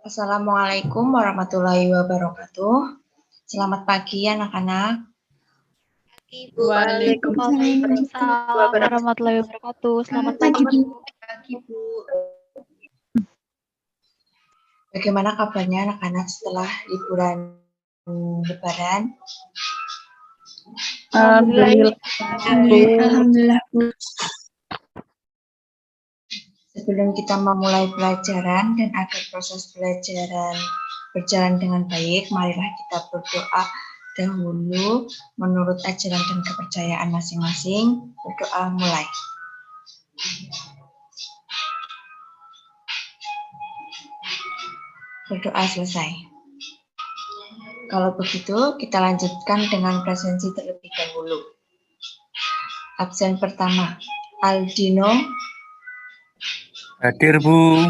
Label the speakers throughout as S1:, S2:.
S1: Assalamualaikum warahmatullahi wabarakatuh. Selamat pagi anak-anak.
S2: Waalaikumsalam warahmatullahi wabarakatuh. Selamat pagi, Bu.
S1: Bagaimana kabarnya anak-anak setelah liburan Lebaran?
S2: Alhamdulillah.
S3: Alhamdulillah, Bu.
S1: Sebelum kita memulai pelajaran dan agar proses pelajaran berjalan dengan baik, marilah kita berdoa dahulu menurut ajaran dan kepercayaan masing-masing. Berdoa mulai. Berdoa selesai. Kalau begitu, kita lanjutkan dengan presensi terlebih dahulu. Absen pertama, Aldino.
S4: Hadir, Bu.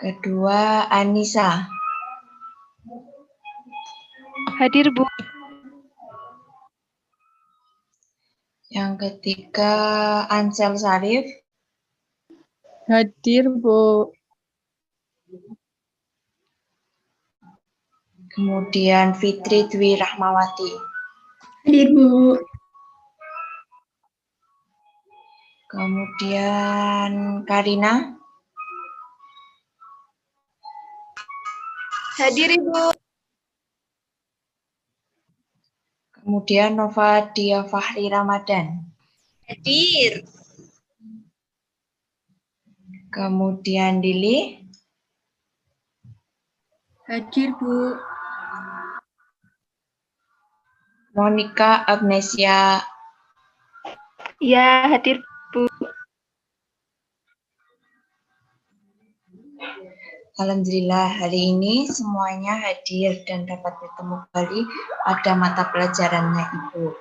S1: Kedua, Anissa.
S2: Hadir, Bu.
S1: Yang ketiga, Ansel Sarif.
S3: Hadir, Bu.
S1: Kemudian Fitri Dwi Rahmawati.
S3: Hadir, Bu.
S1: Kemudian Karina.
S5: Hadir, Ibu.
S1: Kemudian Nova Dia Fahri Ramadan.
S5: Hadir.
S1: Kemudian Lili.
S3: Hadir, Bu.
S1: Monica Agnesia.
S2: Ya, hadir, Bu.
S1: Alhamdulillah hari ini semuanya hadir dan dapat bertemu kembali pada mata pelajarannya Ibu.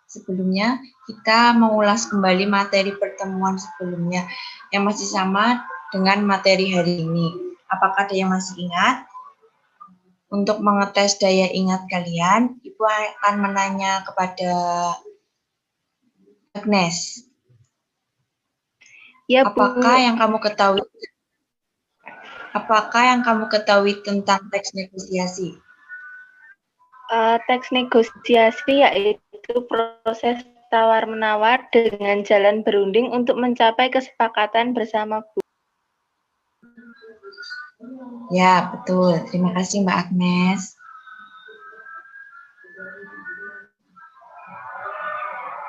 S1: Sebelumnya kita mengulas kembali materi pertemuan sebelumnya yang masih sama dengan materi hari ini. Apakah ada yang masih ingat? Untuk mengetes daya ingat kalian, Ibu akan menanya kepada Agnes.
S2: Ya, Bu.
S1: Apakah yang kamu ketahui tentang teks negosiasi?
S2: Teks negosiasi yaitu proses tawar-menawar dengan jalan berunding untuk mencapai kesepakatan bersama, Bu.
S1: Ya, betul. Terima kasih, Mbak Agnes.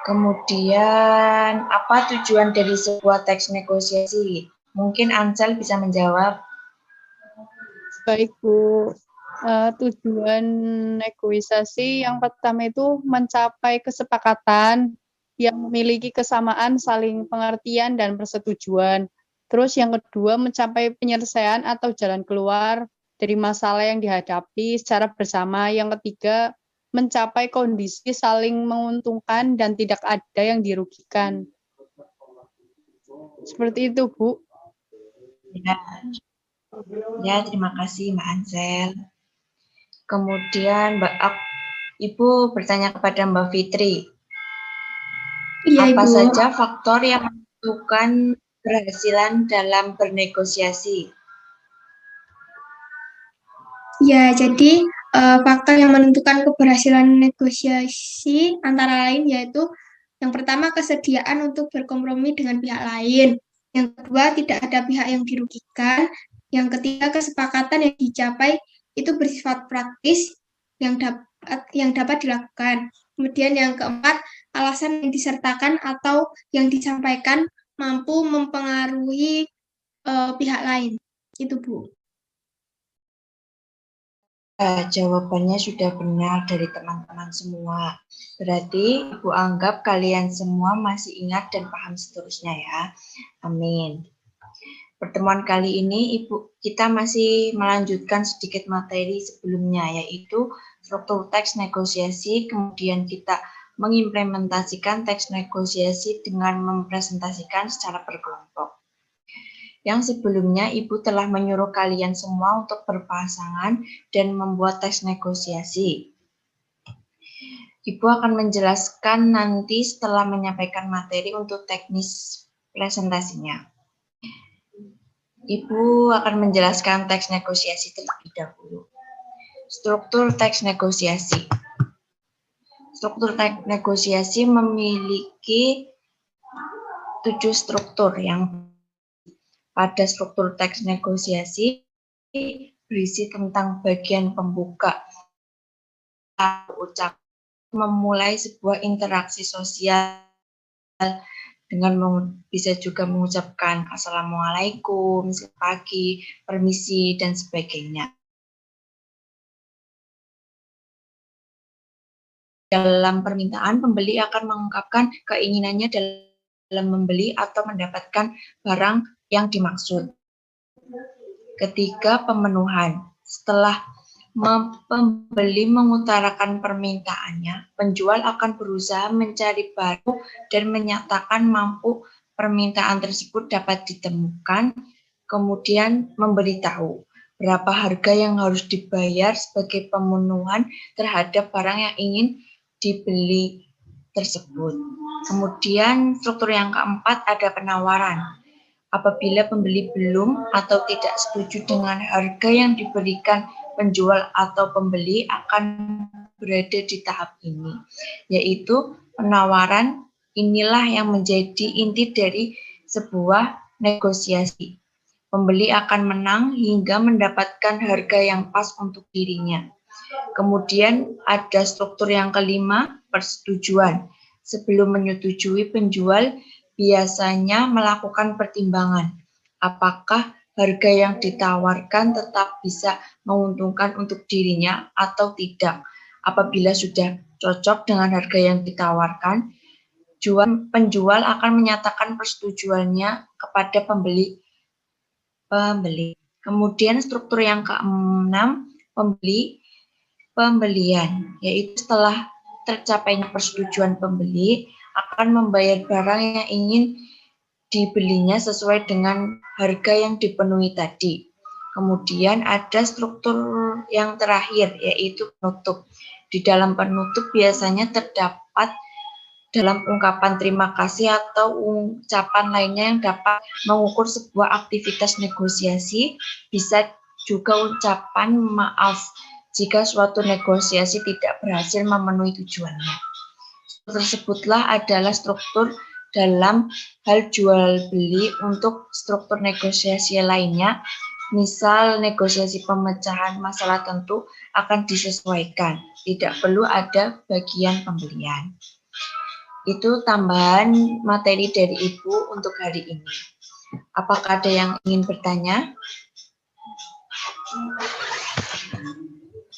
S1: Kemudian, apa tujuan dari sebuah teks negosiasi? Mungkin Ansel bisa menjawab.
S3: Baik, Bu. Tujuan negosiasi yang pertama itu mencapai kesepakatan yang memiliki kesamaan, saling pengertian, dan persetujuan. Terus yang kedua, mencapai penyelesaian atau jalan keluar dari masalah yang dihadapi secara bersama. Yang ketiga, mencapai kondisi saling menguntungkan dan tidak ada yang dirugikan. Seperti itu, Bu.
S1: Ya, terima kasih Mbak Ansel. Kemudian Ibu bertanya kepada Mbak Fitri.
S3: Iya,
S1: Apa
S3: Ibu.
S1: saja faktor yang menentukan keberhasilan dalam bernegosiasi?
S6: Ya, jadi faktor yang menentukan keberhasilan negosiasi antara lain yaitu yang pertama kesediaan untuk berkompromi dengan pihak lain, yang kedua tidak ada pihak yang dirugikan, yang ketiga kesepakatan yang dicapai itu bersifat praktis yang dapat dilakukan. Kemudian yang keempat alasan yang disertakan atau yang disampaikan mampu mempengaruhi pihak lain. Itu, Bu.
S1: Jawabannya sudah benar dari teman-teman semua. Berarti Ibu anggap kalian semua masih ingat dan paham seterusnya ya. Amin. Pertemuan kali ini kita masih melanjutkan sedikit materi sebelumnya, yaitu struktur teks negosiasi, kemudian kita mengimplementasikan teks negosiasi dengan mempresentasikan secara berkelompok. yang sebelumnya Ibu telah menyuruh kalian semua untuk berpasangan dan membuat teks negosiasi. Ibu akan menjelaskan nanti setelah menyampaikan materi untuk teknis presentasinya. Ibu akan menjelaskan teks negosiasi terlebih dahulu. Struktur teks negosiasi. Struktur teks negosiasi memiliki 7 struktur yang pada struktur teks negosiasi berisi tentang bagian pembuka, ucap, memulai sebuah interaksi sosial dengan bisa juga mengucapkan Assalamualaikum, selamat pagi, permisi, dan sebagainya. Dalam permintaan, pembeli akan mengungkapkan keinginannya dalam membeli atau mendapatkan barang yang dimaksud. Ketiga, pemenuhan. Setelah pembeli mengutarakan permintaannya, penjual akan berusaha mencari barang dan menyatakan mampu permintaan tersebut dapat ditemukan, kemudian memberitahu berapa harga yang harus dibayar sebagai pemenuhan terhadap barang yang ingin dibeli tersebut. Kemudian struktur yang keempat ada penawaran. Apabila pembeli belum atau tidak setuju dengan harga yang diberikan penjual atau pembeli akan berada di tahap ini, yaitu penawaran. Inilah yang menjadi inti dari sebuah negosiasi. Pembeli akan menang hingga mendapatkan harga yang pas untuk dirinya. Kemudian ada struktur yang kelima, persetujuan. Sebelum menyetujui, penjual biasanya melakukan pertimbangan. Apakah harga yang ditawarkan tetap bisa menguntungkan untuk dirinya atau tidak. Apabila sudah cocok dengan harga yang ditawarkan, penjual akan menyatakan persetujuannya kepada pembeli. Kemudian struktur yang keenam, pembelian, yaitu setelah tercapainya persetujuan pembeli akan membayar barang yang ingin dibelinya sesuai dengan harga yang dipenuhi tadi. Kemudian ada struktur yang terakhir, yaitu penutup. Di dalam penutup biasanya terdapat dalam ungkapan terima kasih atau ucapan lainnya yang dapat mengukur sebuah aktivitas negosiasi, bisa juga ucapan maaf jika suatu negosiasi tidak berhasil memenuhi tujuannya. Tersebutlah adalah struktur dalam hal jual beli. Untuk struktur negosiasi lainnya, misal negosiasi pemecahan masalah tentu akan disesuaikan, tidak perlu ada bagian pembelian. Itu tambahan materi dari Ibu untuk hari ini. Apakah ada yang ingin bertanya?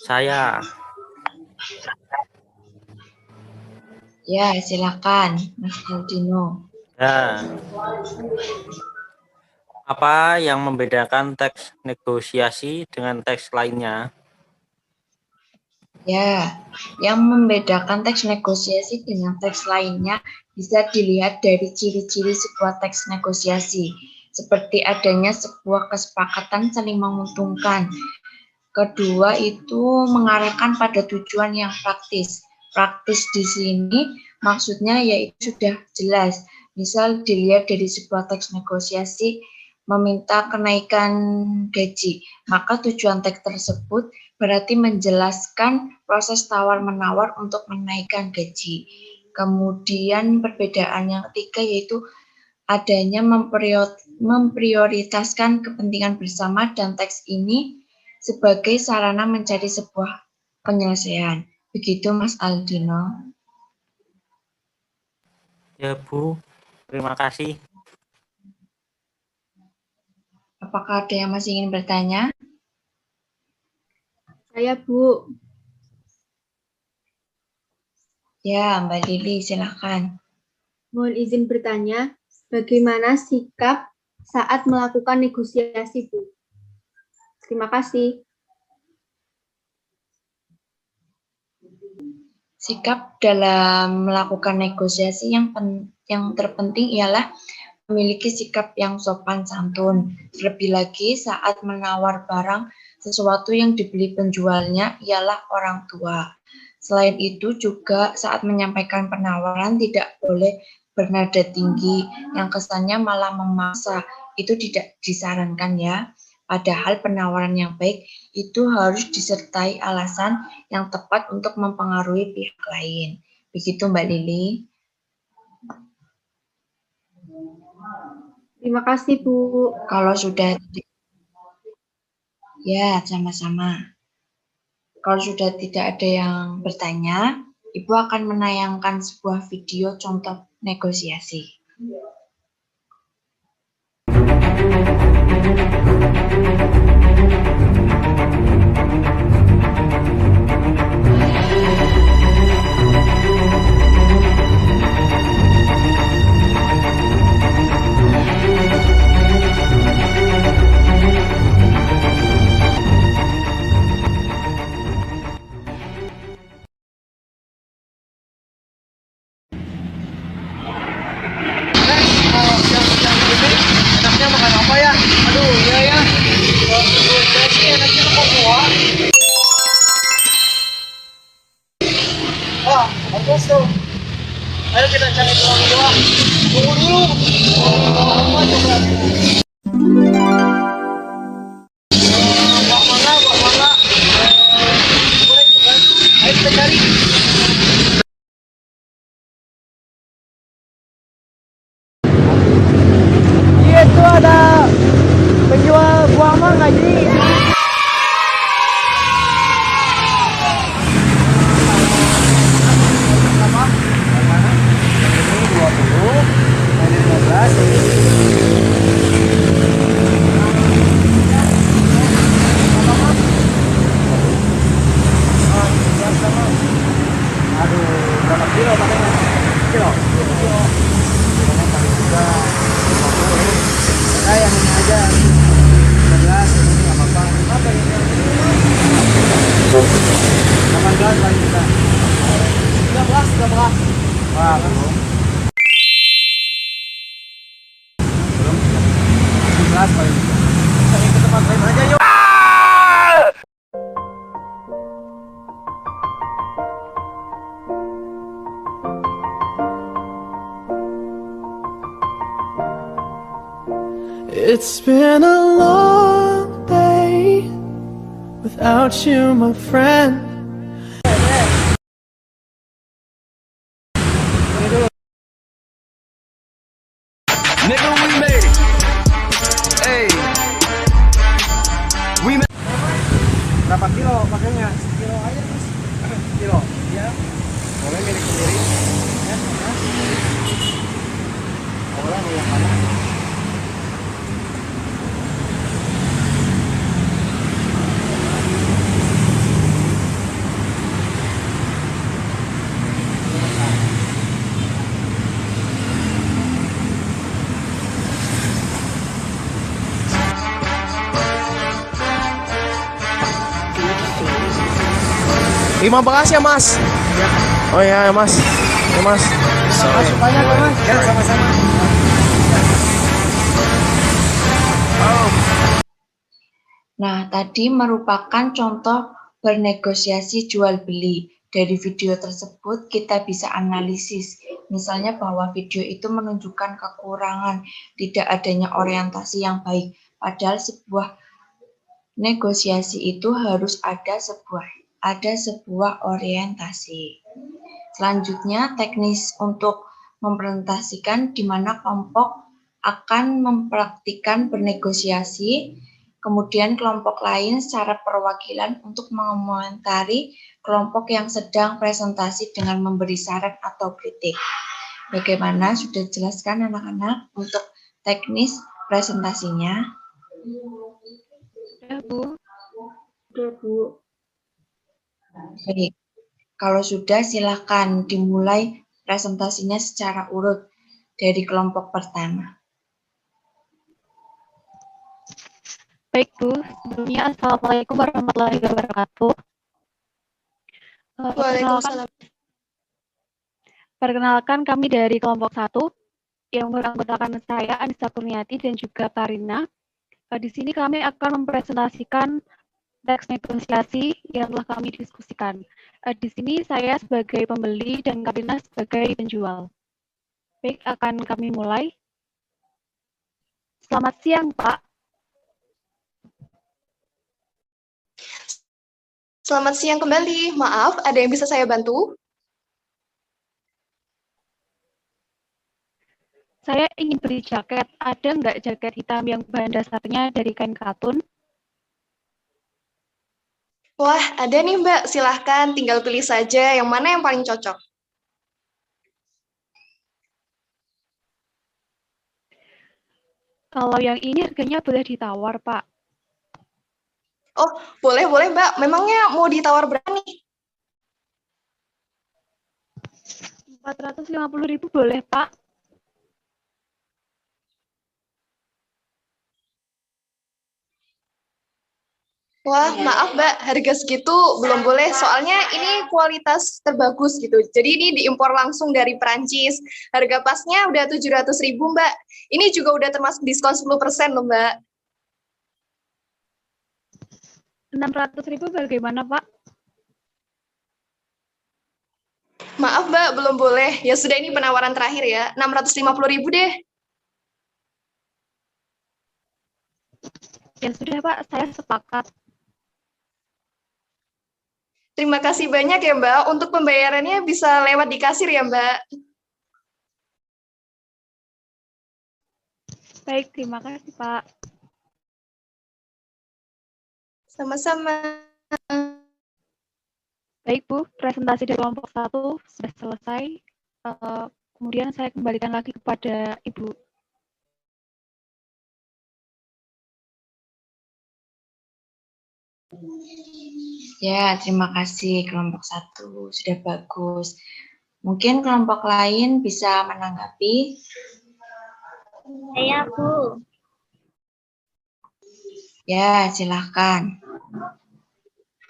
S4: Saya.
S1: Ya, silakan, Mas Aldino.
S4: Ya. Apa yang membedakan teks negosiasi dengan teks lainnya?
S1: Ya, yang membedakan teks negosiasi dengan teks lainnya bisa dilihat dari ciri-ciri sebuah teks negosiasi, seperti adanya sebuah kesepakatan saling menguntungkan. Kedua, itu mengarahkan pada tujuan yang praktis. Praktis di sini maksudnya yaitu sudah jelas. Misal dilihat dari sebuah teks negosiasi meminta kenaikan gaji, maka tujuan teks tersebut berarti menjelaskan proses tawar-menawar untuk menaikkan gaji. Kemudian perbedaan yang ketiga yaitu adanya memprioritaskan kepentingan bersama dan teks ini sebagai sarana mencari sebuah penyelesaian. Begitu Mas Aldino.
S4: Ya Bu, terima kasih.
S1: Apakah ada yang masih ingin bertanya?
S6: Saya, Bu.
S1: Ya, Mbak Lili, silakan.
S6: Mohon izin bertanya, bagaimana sikap saat melakukan negosiasi, Bu? Terima kasih.
S1: Sikap dalam melakukan negosiasi yang terpenting ialah memiliki sikap yang sopan santun. Terlebih lagi saat menawar barang sesuatu yang dibeli penjualnya ialah orang tua. Selain itu juga saat menyampaikan penawaran tidak boleh bernada tinggi yang kesannya malah memaksa. Itu tidak disarankan ya. Padahal penawaran yang baik itu harus disertai alasan yang tepat untuk mempengaruhi pihak lain. Begitu Mbak Lili.
S7: Terima kasih, Bu.
S1: Kalau sudah, ya sama-sama. Kalau sudah tidak ada yang bertanya, Ibu akan menayangkan sebuah video contoh negosiasi.
S8: Enaknya makan apa ya? Aduh, iya ya. Saya sih enaknya makan buah. Wah, bagus tuh. Ayo kita cari tulang buah. Tunggu dulu. Apa coba? Buah mangga. Boleh juga. Ayo kita cari. Iya tuh ada penjual buah mangga jadi. Aduh, berapa kilo pakainya? Kilo. Yang ini aja 11 ini nggak apa-apa. Apa ini? 18 paling kita. 13. Wah, belum. 17 paling kita. Kita ke tempat lain aja yuk.
S9: It's been a long day without you, my friend. Nigga, we made it. Hey, we made.
S8: Berapa kilo pakainya? Kilo aja mas. Kilo. Ya. Boleh milik sendiri. Ya. Boleh mau yang mana?
S9: Lima belas ya mas? Oh ya mas, ya mas.
S8: Makasih banyak ya mas. Ya sama-sama.
S1: Nah, tadi merupakan contoh bernegosiasi jual beli. Dari video tersebut kita bisa analisis, misalnya bahwa video itu menunjukkan kekurangan, tidak adanya orientasi yang baik. Padahal sebuah negosiasi itu harus ada sebuah orientasi. Selanjutnya, teknis untuk mempresentasikan di mana kelompok akan mempraktikkan bernegosiasi, kemudian kelompok lain secara perwakilan untuk mengomentari kelompok yang sedang presentasi dengan memberi saran atau kritik. Bagaimana sudah jelaskan anak-anak untuk teknis presentasinya?
S2: Ya, Bu.
S7: Oke, Bu.
S1: Baik, kalau sudah silakan dimulai presentasinya secara urut dari kelompok pertama.
S10: Baik, Bu. Sebelumnya, Assalamualaikum warahmatullahi wabarakatuh.
S6: Waalaikumsalam.
S10: Perkenalkan kami dari kelompok 1. yang beranggotakan saya, Anissa Kurniati, dan juga Parina. Di sini kami akan mempresentasikan teks negosiasi yang telah kami diskusikan. Di sini saya sebagai pembeli dan Karina sebagai penjual. Baik, akan kami mulai. Selamat siang, Pak.
S11: Selamat siang kembali. Maaf, ada yang bisa saya bantu?
S10: Saya ingin beli jaket. Ada nggak jaket hitam yang bahan dasarnya dari kain katun?
S11: Wah, ada nih Mbak. Silahkan, tinggal pilih saja yang mana yang paling cocok.
S10: Kalau yang ini harganya boleh ditawar, Pak.
S11: Oh, boleh Mbak. Memangnya mau ditawar berapa nih?
S10: 450.000 boleh, Pak.
S11: Wah, maaf Mbak, harga segitu belum boleh. Soalnya ini kualitas terbagus gitu. Jadi ini diimpor langsung dari Perancis. Harga pasnya udah 700.000 Mbak. Ini juga udah termasuk diskon 10% loh Mbak.
S10: 600.000 bagaimana, Pak?
S11: Maaf Mbak, belum boleh. Ya sudah, ini penawaran terakhir ya. 650.000 deh.
S10: Ya sudah, Pak, saya sepakat.
S11: Terima kasih banyak ya Mbak. Untuk pembayarannya bisa lewat di kasir ya Mbak.
S10: Baik, terima kasih, Pak.
S11: Sama-sama.
S10: Baik, Bu. Presentasi dari kelompok 1 sudah selesai. Kemudian saya kembalikan lagi kepada Ibu.
S1: Ya, terima kasih kelompok 1. Sudah bagus. Mungkin kelompok lain bisa menanggapi.
S5: Saya, Bu.
S1: Ya, silahkan.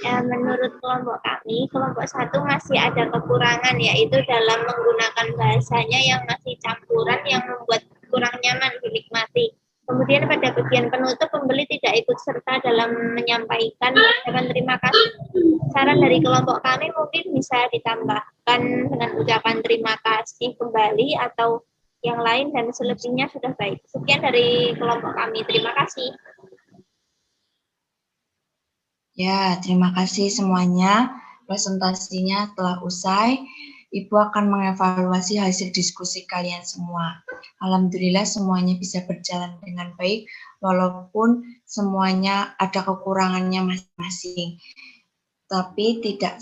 S5: Menurut kelompok kami, kelompok 1 masih ada kekurangan, yaitu dalam menggunakan bahasanya yang masih campuran yang membuat kurang nyaman dinikmati. Kemudian pada bagian penutup, pembeli tidak ikut serta dalam menyampaikan ucapan terima kasih. Saran dari kelompok kami mungkin bisa ditambahkan dengan ucapan terima kasih kembali atau yang lain, dan selebihnya sudah baik. Sekian dari kelompok kami. Terima kasih.
S1: Ya, terima kasih semuanya. Presentasinya telah usai. Ibu akan mengevaluasi hasil diskusi kalian semua. Alhamdulillah semuanya bisa berjalan dengan baik, walaupun semuanya ada kekurangannya masing-masing. Tapi tidak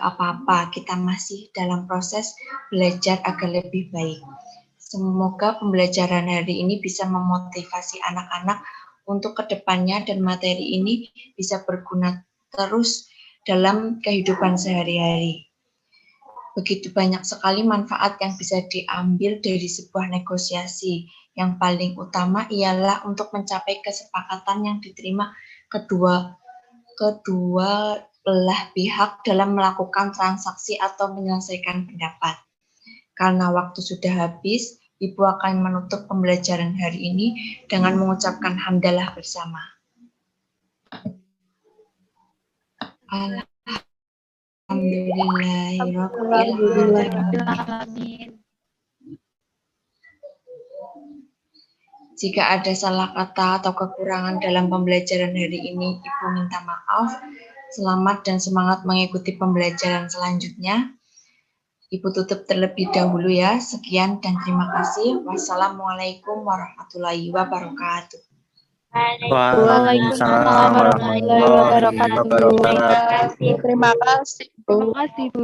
S1: apa-apa, kita masih dalam proses belajar agar lebih baik. Semoga pembelajaran hari ini bisa memotivasi anak-anak untuk kedepannya dan materi ini bisa berguna terus dalam kehidupan sehari-hari. Begitu banyak sekali manfaat yang bisa diambil dari sebuah negosiasi. Yang paling utama ialah untuk mencapai kesepakatan yang diterima kedua belah pihak dalam melakukan transaksi atau menyelesaikan pendapat. Karena waktu sudah habis, Ibu akan menutup pembelajaran hari ini dengan mengucapkan hamdalah bersama. Alhamdulillahirrahmanirrahim. Jika ada salah kata atau kekurangan dalam pembelajaran hari ini, Ibu minta maaf. Selamat dan semangat mengikuti pembelajaran selanjutnya. Ibu tutup terlebih dahulu ya. Sekian dan terima kasih. Wassalamualaikum warahmatullahi wabarakatuh.
S10: Waalaikumsalam warahmatullahi wabarakatuh.
S3: Terima kasih, Bu.
S10: Terima kasih, Bu.